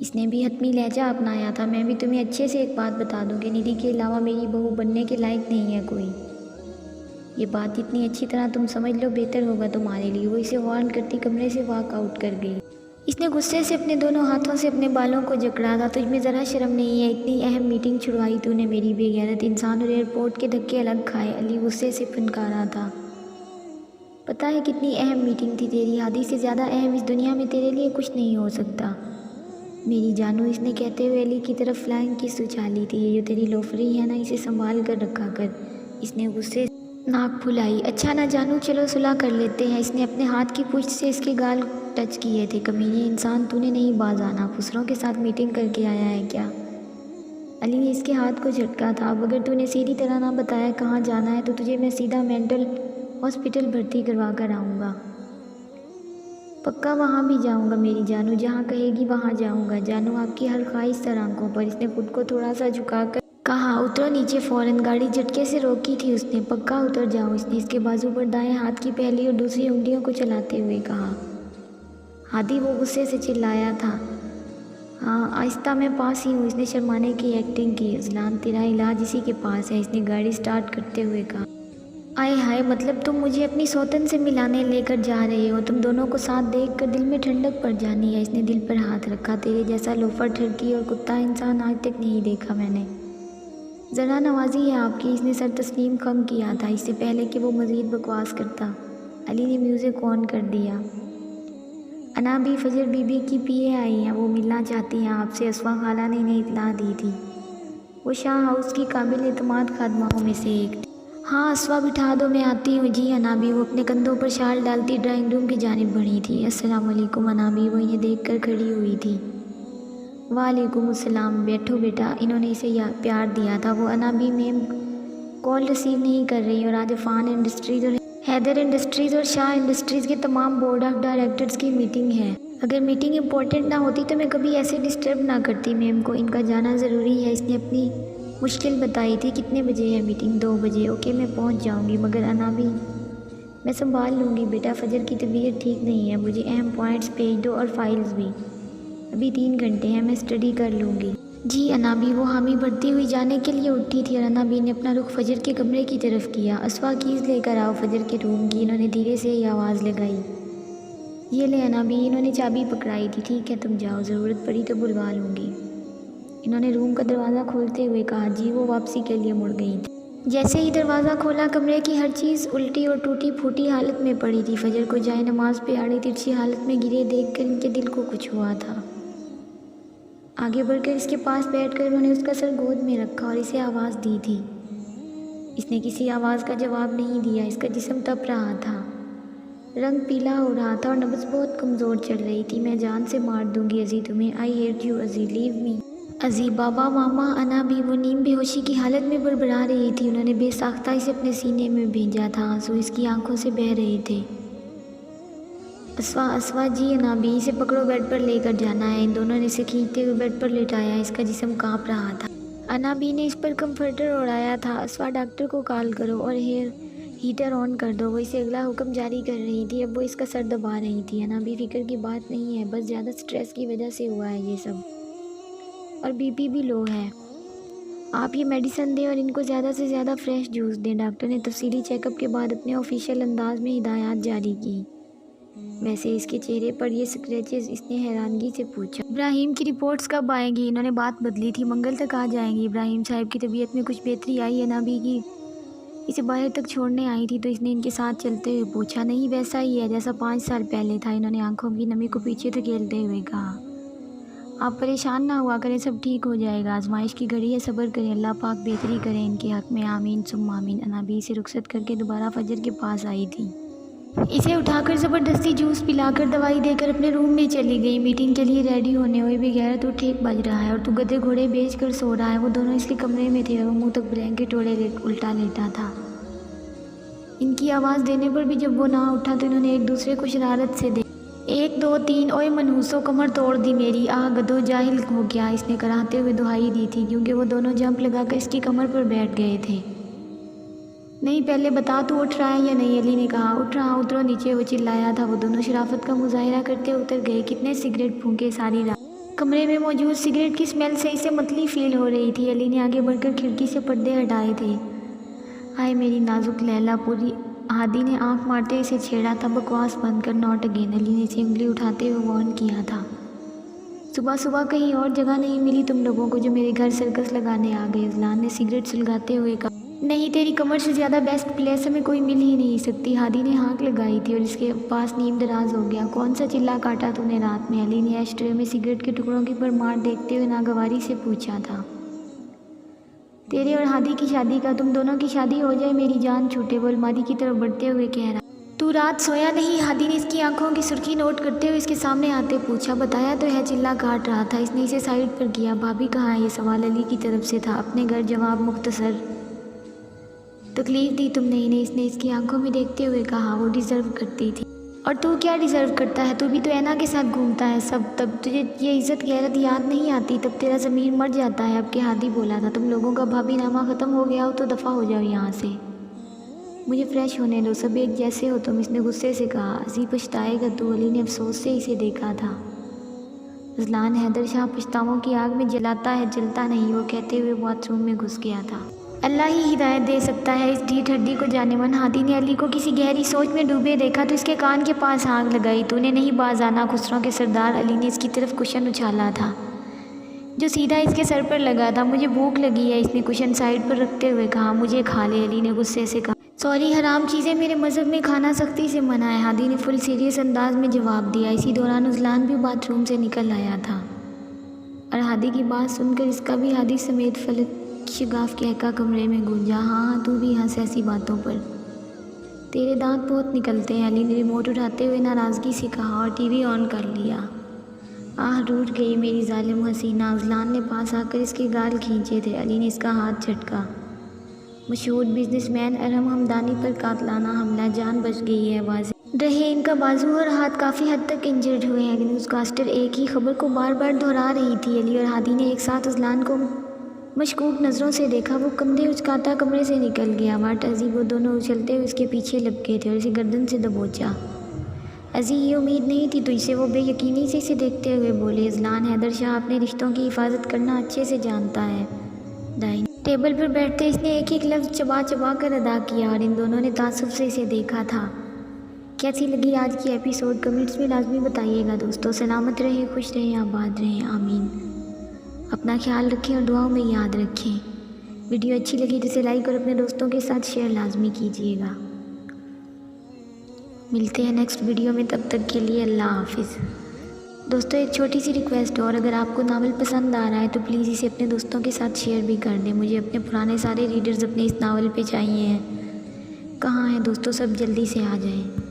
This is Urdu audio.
اس نے بھی حتمی لہجہ اپنایا تھا۔ میں بھی تمہیں اچھے سے ایک بات بتا دوں کہ ندھی کے علاوہ میری بہو بننے کے لائق نہیں ہے کوئی۔ یہ بات اتنی اچھی طرح تم سمجھ لو بہتر ہوگا تمہارے لیے۔ وہ اسے وارن کرتی کمرے سے واک آؤٹ کر گئی۔ اس نے غصے سے اپنے دونوں ہاتھوں سے اپنے بالوں کو جکڑا تھا۔ تجھ میں ذرا شرم نہیں ہے؟ اتنی اہم میٹنگ چھڑوائی تو نے میری بے غیرت انسان، اور ایئرپورٹ کے دھکے الگ کھائے۔ علی غصے سے پھنکارا تھا۔ پتہ ہے کتنی اہم میٹنگ تھی تیری؟ ہادی سے زیادہ اہم اس دنیا میں تیرے لیے کچھ نہیں ہو سکتا میری جانو۔ اس نے کہتے ہوئے علی کی طرف فلائنگ کس اچھالی تھی۔ یہ جو تیری لوفری ہے نا، اسے سنبھال کر رکھا کر۔ اس نے غصے سے ناک پھلائی۔ اچھا نہ جانو، چلو صلح کر لیتے ہیں۔ اس نے اپنے ہاتھ کی پشت سے اس کے گال ٹچ کیے تھے۔ کمینے انسان، تو نے نہیں باز آنا؟ خسروں کے ساتھ میٹنگ کر کے آیا ہے کیا؟ علی نے اس کے ہاتھ کو جھٹکا تھا۔ اب اگر تو نے سیدھی طرح نہ بتایا کہاں جانا ہے تو تجھے میں سیدھا مینٹل ہاسپٹل بھرتی کروا کر آؤں گا۔ پکا وہاں بھی جاؤں گا میری جانو، جہاں کہے گی وہاں جاؤں گا۔ جانو آپ کی ہر خواہش سر آنکھوں پر۔ اس نے خود کو تھوڑا سا جھکا کر کہا۔ اترو نیچے فوراً۔ گاڑی جھٹکے سے روکی تھی اس نے۔ پکا اتر جاؤ؟ اس نے اس کے بازو پر دائیں ہاتھ کی پہلی اور دوسری انگلیوں کو چلاتے ہوئے کہا۔ ہادی، وہ غصے سے چلایا تھا۔ ہاں آہستہ، میں پاس ہی ہوں۔ اس نے شرمانے کی ایکٹنگ کی۔ اذلان، تیرا علاج اسی کے پاس ہے۔ اس نے گاڑی سٹارٹ کرتے ہوئے کہا۔ آئے ہائے، مطلب تم مجھے اپنی سوتن سے ملانے لے کر جا رہے ہو؟ تم دونوں کو ساتھ دیکھ کر دل میں ٹھنڈک پڑ جانی ہے۔ اس نے دل پر ہاتھ رکھا۔ تیرے جیسا لوفر، ٹھرکی اور کتا انسان آج تک نہیں دیکھا میں نے۔ ذرا نوازی ہے آپ کی۔ اس نے سر تسلیم خم کیا تھا اس سے پہلے کہ وہ مزید بکواس کرتا۔ علی نے میوزک آن کر دیا۔ انا بھی، فجر بی بی کی پی اے آئی ہیں، وہ ملنا چاہتی ہیں آپ سے۔ اسوا خالہ نے انہیں اطلاع دی تھی۔ وہ شاہ ہاؤس کی قابل اعتماد خادماؤں میں سے ایک تھی۔ ہاں اسوا، بٹھا دو، میں آتی ہوں۔ جی انا بھی۔ وہ اپنے کندھوں پر شال ڈالتی ڈرائنگ روم کی جانب بڑھی تھی۔ السلام علیکم انا بھی۔ وہ انہیں دیکھ کر کھڑی ہوئی تھی۔ وعلیکم السلام، بیٹھو بیٹا۔ انہوں نے اسے پیار دیا تھا۔ وہ انا بھی میم کال ریسیو نہیں کر رہی، اور آج عفان انڈسٹریز اور حیدر انڈسٹریز اور شاہ انڈسٹریز کے تمام بورڈ آف ڈائریکٹرز کی میٹنگ ہے۔ اگر میٹنگ امپورٹنٹ نہ ہوتی تو میں کبھی ایسے ڈسٹرب نہ کرتی میم کو۔ ان کا جانا ضروری ہے۔ اس نے اپنی مشکل بتائی تھی۔ کتنے بجے ہے میٹنگ؟ 2 بجے۔ اوکے، میں پہنچ جاؤں گی، مگر انا بھی میں سنبھال لوں گی بیٹا۔ فجر کی طبیعت ٹھیک نہیں ہے۔ مجھے اہم پوائنٹس بھیج دو اور فائلز بھی۔ ابھی 3 گھنٹے ہیں، میں اسٹڈی کر لوں گی۔ جی انا بھی۔ وہ حامی بھرتی ہوئی جانے کے لیے اٹھی تھی، اور انا بھی نے اپنا رخ فجر کے کمرے کی طرف کیا۔ اسوا، کیز لے کر آؤ فجر کے روم کی۔ انہوں نے دھیرے سے یہ آواز لگائی۔ یہ لے انا بھی۔ انہوں نے چابی پکڑائی تھی۔ ٹھیک ہے تم جاؤ، ضرورت پڑی تو بلوا لوں گی۔ انہوں نے روم کا دروازہ کھولتے ہوئے کہا۔ جی۔ وہ واپسی کے لیے مڑ گئی تھی۔ جیسے ہی دروازہ کھولا، کمرے کی ہر چیز الٹی اور ٹوٹی پھوٹی حالت میں پڑی تھی۔ فجر کو جائے نماز پہ آڑی ترچھی حالت میں گرے دیکھ کر ان کے دل کو کچھ ہوا تھا۔ آگے بڑھ کر اس کے پاس بیٹھ کر انہوں نے اس کا سر گود میں رکھا اور اسے آواز دی تھی۔ اس نے کسی آواز کا جواب نہیں دیا۔ اس کا جسم تپ رہا تھا، رنگ پیلا ہو رہا تھا، اور نبض بہت کمزور چل رہی تھی۔ میں جان سے مار دوں گی ازی تمہیں۔ آئی ہیٹ یو ازی، لیو می ازی۔ بابا، ماما، انا بھی۔ وہ نیم بے ہوشی کی حالت میں بڑبڑا رہی تھی۔ انہوں نے بے ساختہ اسے اپنے سینے میں بھیجا تھا۔ آنسو اس کی آنکھوں سے بہہ رہے تھے۔ اسوا، اسوا۔ جی انا بھی۔ اسے پکڑو، بیڈ پر لے کر جانا ہے۔ ان دونوں نے اسے کھینچتے ہوئے بیڈ پر لٹایا۔ اس کا جسم کانپ رہا تھا۔ انا بھی نے اس پر کمفرٹر اڑایا تھا۔ اسوا، ڈاکٹر کو کال کرو اور ہیٹر آن کر دو۔ وہ اسے اگلا حکم جاری کر رہی تھی۔ اب وہ اس کا سر دبا رہی تھی۔ انا بھی، فکر کی بات نہیں ہے، بس زیادہ سٹریس کی وجہ سے ہوا ہے یہ سب، اور بی پی بھی لو ہے۔ آپ یہ میڈیسن دیں اور ان کو زیادہ سے زیادہ فریش جوس دیں۔ ڈاکٹر نے تفصیلی چیک اپ کے بعد اپنے آفیشیل انداز میں ہدایات جاری کی۔ ویسے اس کے چہرے پر یہ سکریچز؟ اس نے حیرانگی سے پوچھا۔ ابراہیم کی رپورٹس کب آئیں گی؟ انہوں نے بات بدلی تھی۔ منگل تک آ جائیں گی۔ ابراہیم صاحب کی طبیعت میں کچھ بہتری آئی ہے؟ نبی کی اسے باہر تک چھوڑنے آئی تھی تو اس نے ان کے ساتھ چلتے ہوئے پوچھا۔ نہیں، ویسا ہی ہے جیسا 5 سال پہلے تھا۔ انہوں نے آنکھوں کی نمی کو پیچھے دھکیلتے ہوئے کہا۔ آپ پریشان نہ ہوا کریں، سب ٹھیک ہو جائے گا۔ آزمائش کی گھڑی ہے، صبر کریں، اللہ پاک بہتری کریں ان کے حق میں، آمین ثم آمین۔ انابی سے رخصت کر کے دوبارہ فجر کے پاس آئی تھی۔ اسے اٹھا کر زبردستی جوس پلا کر دوائی دے کر اپنے روم میں چلی گئی۔ میٹنگ کے لیے ریڈی ہونے ہوئے بغیر تو ٹھیک بج رہا ہے اور تو گدھے گھوڑے بیچ کر سو رہا ہے۔ وہ دونوں اس کے کمرے میں تھے اور وہ منہ تک بلینکٹ اوڑے الٹا لیٹا تھا۔ ان کی آواز دینے پر بھی جب وہ نہ اٹھا تو انہوں نے ایک دوسرے کو شرارت سے دیکھا۔ 1 2 3، اوئے منحوسو، کمر توڑ دی میری، آہ گدھو، جاہل ہو گیا، اس نے کراہتے ہوئے دہائی دی تھی کیونکہ وہ دونوں جمپ لگا کر اس کی کمر پر بیٹھ گئے تھے۔ نہیں، پہلے بتا تو اٹھ رہا ہے یا نہیں؟ علی نے کہا۔ اٹھ رہا، اترو نیچے، وہ چلایا تھا۔ وہ دونوں شرافت کا مظاہرہ کرتے اتر گئے۔ کتنے سگریٹ پھونکے ساری رات؟ کمرے میں موجود سگریٹ کی اسمیل سے اسے متلی فیل ہو رہی تھی۔ علی نے آگے بڑھ کر کھڑکی سے پردے ہٹائے تھے۔ ہائے میری نازک لیلا، پوری ہادی نے آنکھ مارتے اسے چھیڑا تھا۔ بکواس بند کر، ناٹ اگین۔ علی نے اسے انگلی اٹھاتے ہوئے وارن کیا تھا۔ صبح صبح کہیں اور جگہ نہیں ملی تم لوگوں کو جو میرے گھر سرکس لگانے آ گئے؟ اذلان نے سگریٹ سلگاتے ہوئے کہا۔ نہیں، تیری کمر سے زیادہ بیسٹ پلیس ہمیں کوئی مل ہی نہیں سکتی۔ ہادی نے ہانک لگائی تھی اور اس کے پاس نیم دراز ہو گیا۔ کون سا چلا کاٹا تو نے رات میں؟ علی نے ایش ٹرے میں سگریٹ کے ٹکڑوں کی بھرمار دیکھتے ہوئے ناگواری سے پوچھا تھا۔ تیرے اور ہادی کی شادی کا۔ تم دونوں کی شادی ہو جائے میری جان چھوٹے، وہ الماری کی طرف بڑھتے ہوئے کہہ رہا۔ تو رات سویا نہیں؟ ہادی نے اس کی آنکھوں کی سرخی نوٹ کرتے ہوئے اس کے سامنے آتے پوچھا۔ بتایا تو ہے، چلا کاٹ رہا تھا۔ اس نے اسے سائڈ پر کیا۔ بھابھی کہاں ہے؟ یہ سوال علی کی طرف سے تھا۔ اپنے گھر، جواب مختصر۔ تکلیف دی تم نے انہیں، اس نے اس کی آنکھوں میں دیکھتے ہوئے کہا۔ وہ ڈیزرو کرتی تھی۔ اور تو کیا ڈیزرو کرتا ہے؟ تو بھی تو اینا کے ساتھ گھومتا ہے سب۔ تب تجھے یہ عزت غیرت یاد نہیں آتی؟ تب تیرا ضمیر مر جاتا ہے؟ اب کے ہادی بولا تھا۔ تم لوگوں کا بھابھی نامہ ختم ہو گیا ہو تو دفع ہو جاؤ یہاں سے، مجھے فریش ہونے دو، سب ایک جیسے ہو تم، اس نے غصے سے کہا۔ عزی پچھتائے گا تو؟ علی نے افسوس سے اسے دیکھا تھا۔ اذلان حیدر شاہ پچھتاووں کی آگ میں جلاتا ہے، جلتا نہیں، وہ کہتے ہوئے باتھ روم میں گھس گیا تھا۔ اللہ ہی ہدایت دے سکتا ہے اس ڈھیٹ ہڈی کو جانے من۔ ہادی نے علی کو کسی گہری سوچ میں ڈوبے دیکھا تو اس کے کان کے پاس ہانک لگائی۔ تو نے نہیں باز آنا خسروں کے سردار؟ علی نے اس کی طرف کشن اچھالا تھا جو سیدھا اس کے سر پر لگا تھا۔ مجھے بھوک لگی ہے، اس نے کشن سائڈ پر رکھتے ہوئے کہا۔ مجھے کھا لے، علی نے غصے سے کہا۔ سوری، حرام چیزیں میرے مذہب میں کھانا سختی سے منع ہے، ہادی نے فل سیریس انداز میں جواب دیا۔ اسی دوران اذلان بھی باتھ روم سے نکل آیا تھا اور ہادی کی بات سن کر اس کا بھی ہادی سمیت فلک شگاف کہکا کمرے میں گونجا۔ ہاں تو بھی ہنس ایسی باتوں پر، تیرے دانت بہت نکلتے ہیں، علی نے ریموٹ اٹھاتے ہوئے ناراضگی سے کہا اور ٹی وی آن کر لیا۔ آہ ٹوٹ گئی میری ظالم حسینہ، اذلان نے پاس آ کر اس کے گال کھینچے تھے۔ علی نے اس کا ہاتھ جھٹکا۔ مشہور بزنس مین ارحم ہمدانی پر قاتلانہ حملہ، جان بچ گئی ہے واضح رہے۔ ان کا بازو اور ہاتھ کافی حد تک انجرڈ ہوئے ہیں۔ نیوز کاسٹر ایک ہی خبر کو بار بار دہرا رہی تھی۔ علی اور ہادی نے ایک ساتھ اذلان کو مشکوک نظروں سے دیکھا۔ وہ کندھے اچکاتا کمرے سے نکل گیا۔ واٹ عزی، وہ دونوں اچھلتے ہوئے اس کے پیچھے لپکے تھے اور اسے گردن سے دبوچا۔ عزی، یہ امید نہیں تھی تجھ سے، وہ بے یقینی سے اسے دیکھتے ہوئے بولے۔ اذلان حیدر شاہ اپنے رشتوں کی حفاظت کرنا اچھے سے جانتا ہے۔ دائیں ٹیبل پر بیٹھتے اس نے ایک ایک لفظ چبا چبا کر ادا کیا اور ان دونوں نے تعصب سے اسے دیکھا تھا۔ کیسی لگی آج کی ایپیسوڈ؟ کمنٹس میں لازمی بتائیے گا دوستو۔ سلامت رہیں، خوش رہیں، آباد رہیں، آمین۔ اپنا خیال رکھیں اور دعاؤں میں یاد رکھیں۔ ویڈیو اچھی لگی تو اسے لائک اور اپنے دوستوں کے ساتھ شیئر لازمی کیجیے گا۔ ملتے ہیں نیکسٹ ویڈیو میں، تب تک کے لیے اللہ حافظ۔ دوستو ایک چھوٹی سی ریکویسٹ، اور اگر آپ کو ناول پسند آ رہا ہے تو پلیز اسے اپنے دوستوں کے ساتھ شیئر بھی کر دیں۔ مجھے اپنے پرانے سارے ریڈرز اپنے اس ناول پہ چاہیے ہیں۔ کہاں ہیں دوستو؟ سب جلدی سے آ جائیں۔